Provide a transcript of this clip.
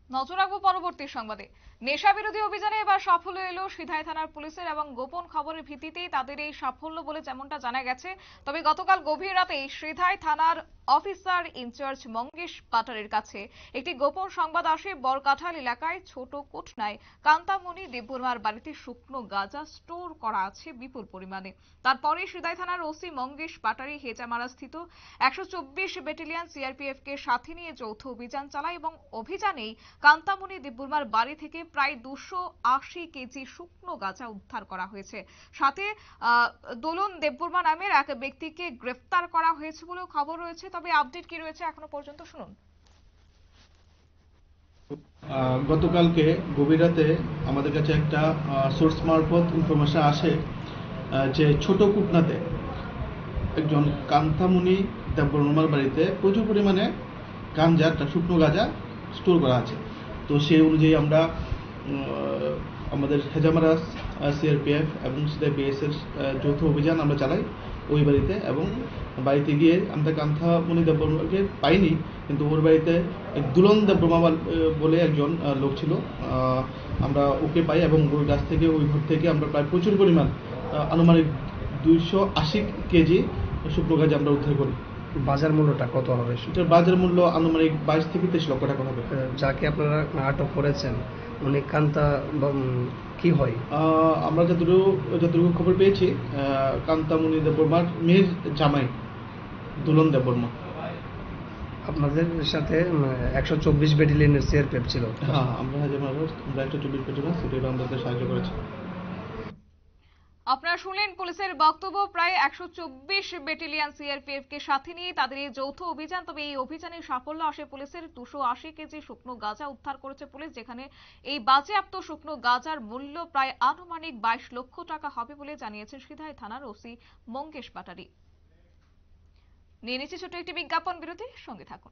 নজর রাখবো পরবর্তী সংবাদে। নেশা বিরোধী অভিযানে এবার সাফল্য এলো সিধাই থানার পুলিশের এবং গোপন খবরের ভিত্তিতেই তাদের এই সাফল্য বলে যেমনটা জানা গেছে। তবে গতকাল গভীর রাতে সিধাই থানার অফিসার ইনচার্জ মঙ্গেশ পাটারের কাছে একটি গোপন সংবাদ আসে। বরকাঠাল এলাকায় ছোট কোটনায় কান্তামণি দেববর্মার বাড়িতে শুকনো গাঁজা স্টোর করা আছে বিপুল পরিমাণে। তারপরে সিধাই থানার ওসি মঙ্গেশ পাটারি হেজামারা স্থিত 124 ব্যাটালিয়ন সিআরপিএফ কে সাথে নিয়ে যৌথ অভিযান চালায় এবং অভিযানেই কান্তামণি দেববর্মার বাড়ি থেকে প্রায় 280 কেজি শুকনো গাঁজা উদ্ধার করা হয়েছে। সাথে দোলন দেববর্মা নামের এক ব্যক্তিকে গ্রেফতার করা হয়েছে বলেও খবর রয়েছে। তবে আপডেট কি রয়েছে এখনো পর্যন্ত শুনুন। গতকালকে গভীর রাতে আমাদের কাছে একটা সোর্স মারফত ইনফরমেশন আসে যে ছোট কুটনাতে একজন কান্তামণি দেববর্মার বাড়িতে প্রচুর পরিমাণে গাঁজা, শুকনো গাঁজা স্টোর করা আছে। তো সেই অনুযায়ী আমরা আমাদের হেজামারা সিআরপিএফ এবং বিএসএফ যৌথ অভিযান আমরা চালাই ওই বাড়িতে, এবং বাড়িতে গিয়ে আমরা কান্তামণি দেববর্মাকে পাইনি, কিন্তু ওর বাড়িতে দুলন দেববর্মা বলে একজন লোক ছিল, আমরা ওকে পাই এবং ওর কাছ থেকে ওই ঘর থেকে আমরা প্রায় প্রচুর পরিমাণ আনুমানিক 280 কেজি শুকনো গাঁজা আমরা উদ্ধার করি। বাজার মূল্যটা কত হবে? এটার বাজার মূল্য আনুমানিক 22 থেকে 23 লক্ষ টাকা হবে। যাকে আপনারা আটক করেছেন উনি কান্তা কি হয়? আমরা যতটুকু খবর পেয়েছি, কান্তামণি দেববর্মার মেয়ের জামাই দুলন দেববর্মা। আপনাদের সাথে 124 ব্যাটালিয়নের সিআরপিএফ ছিল? হ্যাঁ, আমরা 124 ব্যাটালিয়ন সিআরপিএফ আমাদের সাহায্য করেছে। আপনারা শুনলেন পুলিশের বক্তব্য। প্রায় 124 ব্যাটালিয়ন সিআরপিএফ কে সাথে নিয়ে তাদের এই যৌথ অভিযান। তবে এই অভিযানে সাফল্য আসে পুলিশের। 280 কেজি শুকনো গাঁজা উদ্ধার করেছে পুলিশ, যেখানে এই বাজেয়াপ্ত শুকনো গাঁজার মূল্য প্রায় আনুমানিক 22 লক্ষ টাকা হবে বলে জানিয়েছেন সিধাই থানার ওসি মঙ্গেশ পাটারি। নিয়ে নিচ্ছে ছোট একটি বিজ্ঞাপন বিরতি, সঙ্গে থাকুন।